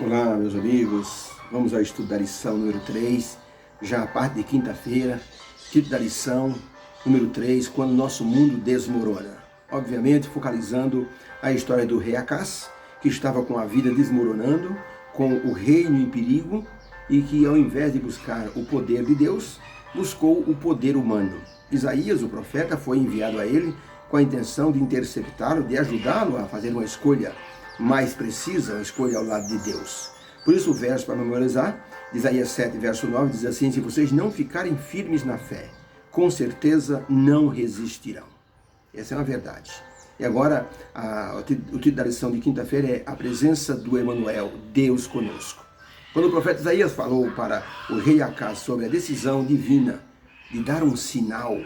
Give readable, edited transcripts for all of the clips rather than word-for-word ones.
Olá, meus amigos. Vamos ao estudo da lição número 3, já a parte de quinta-feira. Título da lição número 3, quando nosso mundo desmorona. Obviamente, focalizando a história do rei Acás, que estava com a vida desmoronando, com o reino em perigo, e que ao invés de buscar o poder de Deus, buscou o poder humano. Isaías, o profeta, foi enviado a ele com a intenção de interceptá-lo, de ajudá-lo a fazer uma escolha mais precisa, uma escolha ao lado de Deus. Por isso o verso para memorizar, Isaías 7, verso 9, diz assim: se vocês não ficarem firmes na fé, com certeza não resistirão. Essa é uma verdade. E agora, o título da lição de quinta-feira é a presença do Emanuel, Deus conosco. Quando o profeta Isaías falou para o rei Acás sobre a decisão divina de dar um sinal,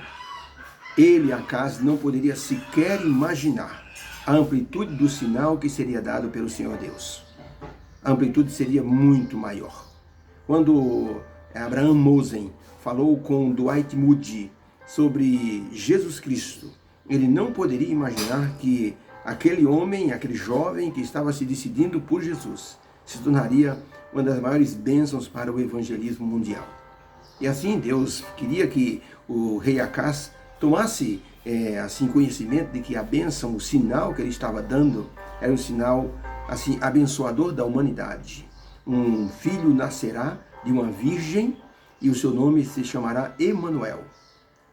ele, Acás, não poderia sequer imaginar a amplitude do sinal que seria dado pelo Senhor Deus. A amplitude seria muito maior. Quando Abraham Mosen falou com Dwight Moody sobre Jesus Cristo, ele não poderia imaginar que aquele homem, aquele jovem que estava se decidindo por Jesus, se tornaria uma das maiores bênçãos para o evangelismo mundial. E assim Deus queria que o rei Acás tomasse assim conhecimento de que a bênção, o sinal que ele estava dando, era um sinal assim abençoador da humanidade. Um filho nascerá de uma virgem e o seu nome se chamará Emanuel.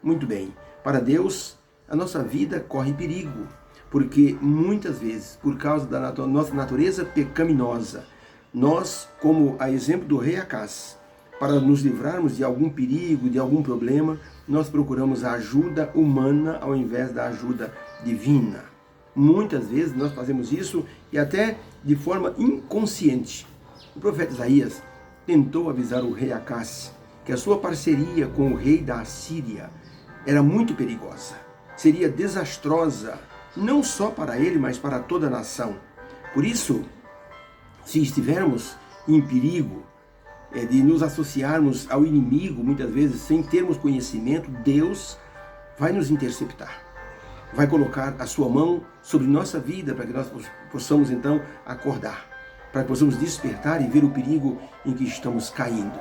Muito bem, para Deus a nossa vida corre perigo, porque muitas vezes, por causa da nossa natureza pecaminosa, nós, como a exemplo do rei Acás, para nos livrarmos de algum perigo, de algum problema, nós procuramos a ajuda humana ao invés da ajuda divina. Muitas vezes nós fazemos isso e até de forma inconsciente. O profeta Isaías tentou avisar o rei Acás que a sua parceria com o rei da Assíria era muito perigosa, seria desastrosa, não só para ele, mas para toda a nação. Por isso, se estivermos em perigo, de nos associarmos ao inimigo, muitas vezes sem termos conhecimento, Deus vai nos interceptar. Vai colocar a sua mão sobre nossa vida para que nós possamos então acordar, para que possamos despertar e ver o perigo em que estamos caindo.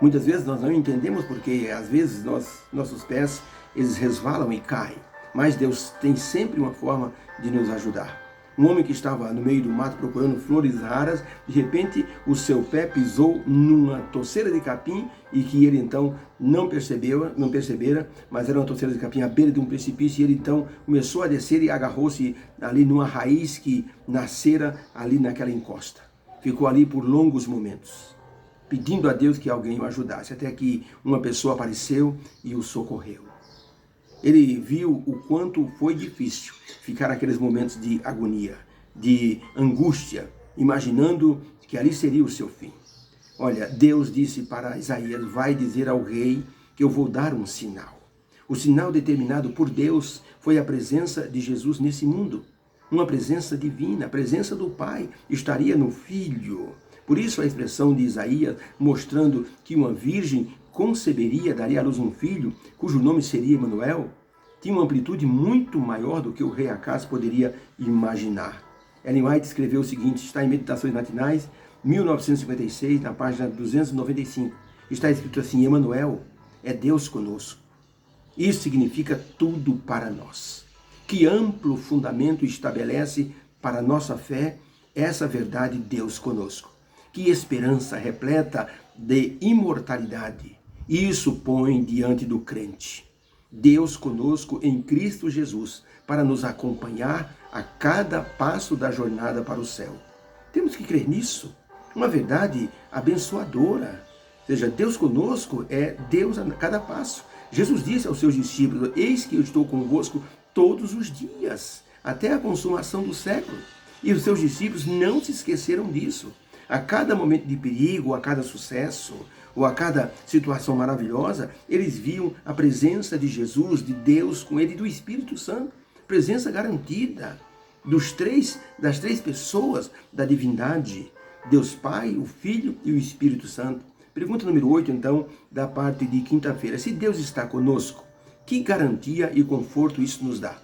Muitas vezes nós não entendemos porque às vezes nossos pés eles resvalam e caem, mas Deus tem sempre uma forma de nos ajudar. Um homem que estava no meio do mato procurando flores raras, de repente o seu pé pisou numa toceira de capim e que ele então não percebera, mas era uma toceira de capim à beira de um precipício, e ele então começou a descer e agarrou-se ali numa raiz que nascera ali naquela encosta. Ficou ali por longos momentos, pedindo a Deus que alguém o ajudasse, até que uma pessoa apareceu e o socorreu. Ele viu o quanto foi difícil ficar naqueles momentos de agonia, de angústia, imaginando que ali seria o seu fim. Olha, Deus disse para Isaías: vai dizer ao rei que eu vou dar um sinal. O sinal determinado por Deus foi a presença de Jesus nesse mundo. Uma presença divina, a presença do Pai estaria no Filho. Por isso a expressão de Isaías mostrando que uma virgem conceberia, daria à luz um filho, cujo nome seria Emanuel, tinha uma amplitude muito maior do que o rei Acás poderia imaginar. Ellen White escreveu o seguinte, está em Meditações Matinais, 1956, na página 295. Está escrito assim: Emanuel é Deus conosco. Isso significa tudo para nós. Que amplo fundamento estabelece para a nossa fé essa verdade, Deus conosco. Que esperança repleta de imortalidade isso põe diante do crente. Deus conosco em Cristo Jesus, para nos acompanhar a cada passo da jornada para o céu. Temos que crer nisso. Uma verdade abençoadora. Ou seja, Deus conosco é Deus a cada passo. Jesus disse aos seus discípulos: eis que eu estou convosco todos os dias, até a consumação do século. E os seus discípulos não se esqueceram disso. A cada momento de perigo, a cada sucesso, ou a cada situação maravilhosa, eles viam a presença de Jesus, de Deus com ele e do Espírito Santo. Presença garantida das três pessoas da divindade, Deus Pai, o Filho e o Espírito Santo. Pergunta número 8, então, da parte de quinta-feira. Se Deus está conosco, que garantia e conforto isso nos dá?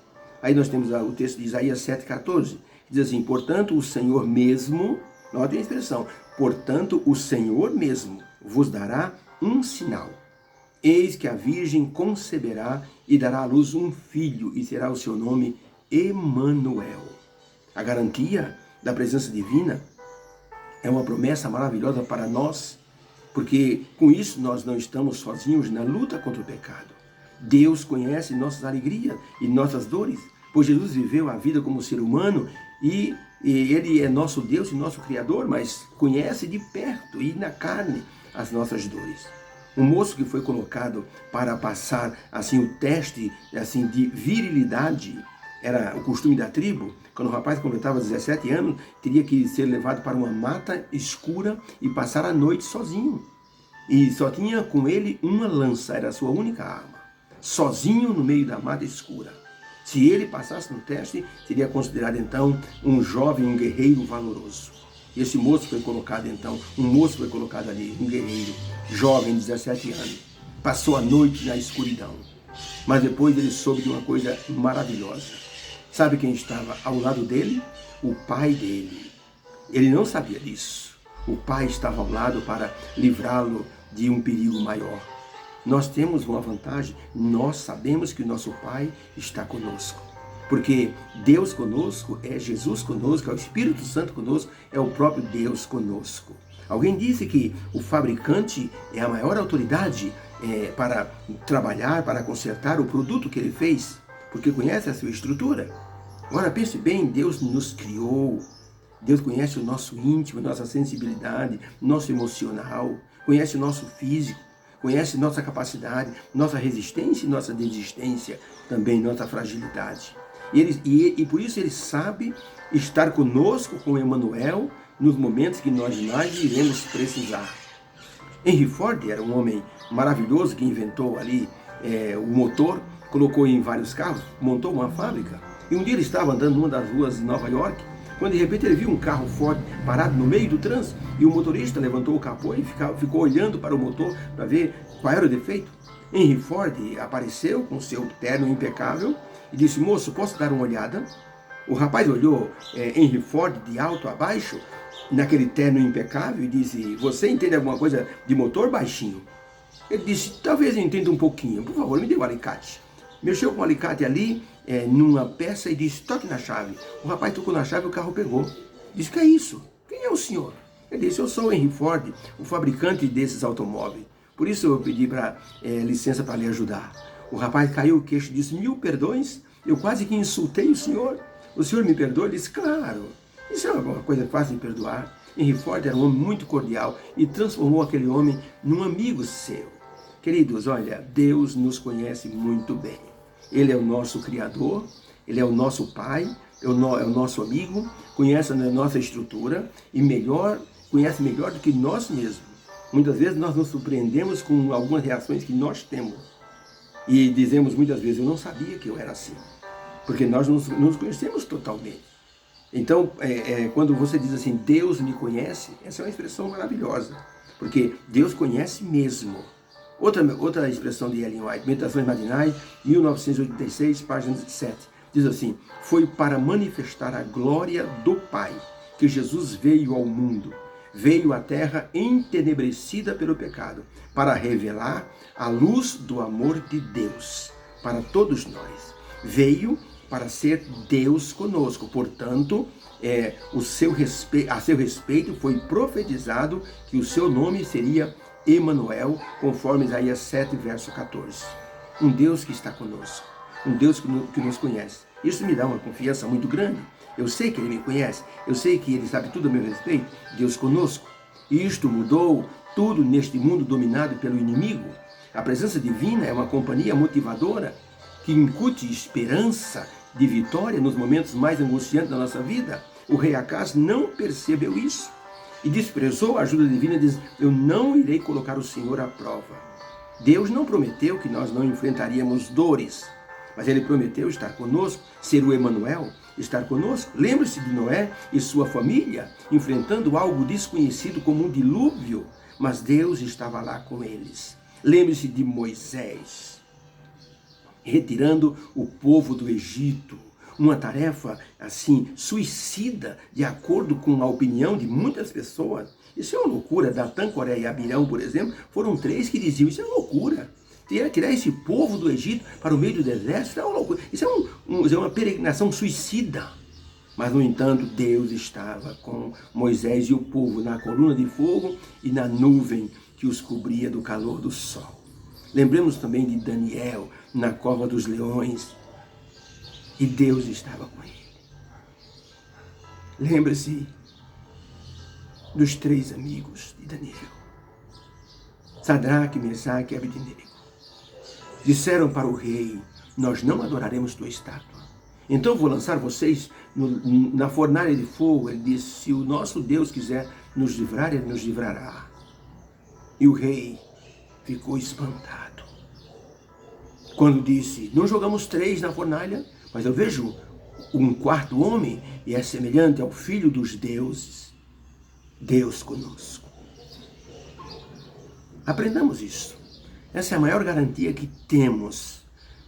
Aí nós temos o texto de Isaías 7,14, que diz assim: portanto, o Senhor mesmo, notem a expressão, Portanto, o Senhor mesmo vos dará um sinal. Eis que a Virgem conceberá e dará à luz um filho, e será o seu nome Emanuel. A garantia da presença divina é uma promessa maravilhosa para nós, porque com isso nós não estamos sozinhos na luta contra o pecado. Deus conhece nossas alegrias e nossas dores, pois Jesus viveu a vida como ser humano e Ele é nosso Deus e nosso Criador, mas conhece de perto e na carne as nossas dores. Um moço que foi colocado para passar assim o teste assim de virilidade, era o costume da tribo. Quando o rapaz completava 17 anos, teria que ser levado para uma mata escura e passar a noite sozinho. E só tinha com ele uma lança, era a sua única arma. Sozinho no meio da mata escura. Se ele passasse no teste, seria considerado então um jovem, um guerreiro valoroso. Esse moço foi colocado então, um moço foi colocado ali, um guerreiro, jovem, 17 anos. Passou a noite na escuridão. Mas depois ele soube de uma coisa maravilhosa. Sabe quem estava ao lado dele? O pai dele. Ele não sabia disso. O pai estava ao lado para livrá-lo de um perigo maior. Nós temos uma vantagem, nós sabemos que o nosso pai está conosco. Porque Deus conosco é Jesus conosco, é o Espírito Santo conosco, é o próprio Deus conosco. Alguém disse que o fabricante é a maior autoridade para trabalhar, para consertar o produto que ele fez, porque conhece a sua estrutura. Agora pense bem, Deus nos criou, Deus conhece o nosso íntimo, nossa sensibilidade, nosso emocional, conhece o nosso físico, conhece nossa capacidade, nossa resistência e nossa desistência, também nossa fragilidade. E por isso ele sabe estar conosco com Emanuel nos momentos que nós mais iremos precisar. Henry Ford era um homem maravilhoso que inventou ali o motor, colocou em vários carros, montou uma fábrica. E um dia ele estava andando numa das ruas de Nova York, quando de repente ele viu um carro Ford parado no meio do trânsito e o motorista levantou o capô e ficou olhando para o motor para ver qual era o defeito. Henry Ford apareceu com seu terno impecável e disse: moço, posso dar uma olhada? O rapaz olhou Henry Ford de alto a baixo, naquele terno impecável, e disse: você entende alguma coisa de motor, baixinho? Ele disse: talvez eu entenda um pouquinho, por favor, me dê um alicate. Mexeu com o alicate ali, numa peça, e disse: toque na chave. O rapaz tocou na chave e o carro pegou. Disse: que é isso? Quem é o senhor? Ele disse: eu sou o Henry Ford, o fabricante desses automóveis. Por isso eu pedi licença para lhe ajudar. O rapaz caiu o queixo e disse: 1000 perdões? Eu quase que insultei o senhor. O senhor me perdoa? Ele disse: claro. Isso é uma coisa fácil de perdoar. Henry Ford era um homem muito cordial e transformou aquele homem num amigo seu. Queridos, olha, Deus nos conhece muito bem. Ele é o nosso Criador, Ele é o nosso Pai, é o nosso amigo, conhece a nossa estrutura e conhece melhor do que nós mesmos. Muitas vezes nós nos surpreendemos com algumas reações que nós temos e dizemos muitas vezes: eu não sabia que eu era assim, porque nós nos conhecemos totalmente. Então, quando você diz assim, Deus me conhece, essa é uma expressão maravilhosa, porque Deus conhece mesmo. Outra expressão de Ellen White, Meditações Matinais, 1986, página 7, diz assim: foi para manifestar a glória do Pai que Jesus veio ao mundo, veio à terra entenebrecida pelo pecado, para revelar a luz do amor de Deus para todos nós. Veio para ser Deus conosco, portanto, a seu respeito foi profetizado que o seu nome seria Emanuel, conforme Isaías 7, verso 14. Um Deus que está conosco, um Deus que nos conhece. Isso me dá uma confiança muito grande. Eu sei que Ele me conhece, eu sei que Ele sabe tudo a meu respeito. Deus conosco. E isto mudou tudo neste mundo dominado pelo inimigo. A presença divina é uma companhia motivadora que incute esperança de vitória nos momentos mais angustiantes da nossa vida. O rei Acaz não percebeu isso e desprezou a ajuda divina e diz: eu não irei colocar o Senhor à prova. Deus não prometeu que nós não enfrentaríamos dores, mas Ele prometeu estar conosco, ser o Emanuel, estar conosco. Lembre-se de Noé e sua família enfrentando algo desconhecido como um dilúvio, mas Deus estava lá com eles. Lembre-se de Moisés retirando o povo do Egito. uma tarefa assim suicida, de acordo com a opinião de muitas pessoas. Isso é uma loucura. Datã, Coré e Abirão, por exemplo, foram 3 que diziam: isso é loucura. Tirar esse povo do Egito para o meio do deserto é uma loucura. Isso é uma peregrinação suicida. Mas, no entanto, Deus estava com Moisés e o povo na coluna de fogo e na nuvem que os cobria do calor do sol. Lembremos também de Daniel na cova dos leões, e Deus estava com ele. Lembre-se dos 3 amigos de Daniel, Sadraque, Mesaque e Abednego. Disseram para o rei: nós não adoraremos tua estátua. Então vou lançar vocês na fornalha de fogo. Ele disse: se o nosso Deus quiser nos livrar, ele nos livrará. E o rei ficou espantado quando disse: não jogamos 3 na fornalha, mas eu vejo um 4º homem e é semelhante ao filho dos deuses. Deus conosco. Aprendamos isso. Essa é a maior garantia que temos.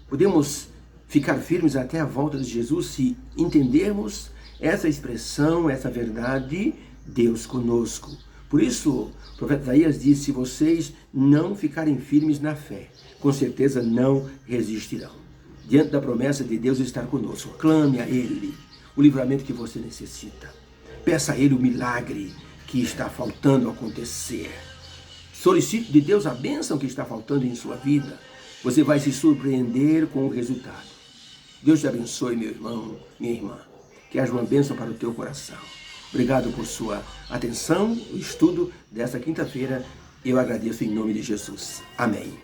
Podemos ficar firmes até a volta de Jesus se entendermos essa expressão, essa verdade: Deus conosco. Por isso, o profeta Isaías disse: se vocês não ficarem firmes na fé, com certeza não resistirão. Diante da promessa de Deus estar conosco, clame a Ele o livramento que você necessita. Peça a Ele o milagre que está faltando acontecer. Solicite de Deus a bênção que está faltando em sua vida. Você vai se surpreender com o resultado. Deus te abençoe, meu irmão, minha irmã. Que haja uma bênção para o teu coração. Obrigado por sua atenção, o estudo desta quinta-feira. Eu agradeço em nome de Jesus. Amém.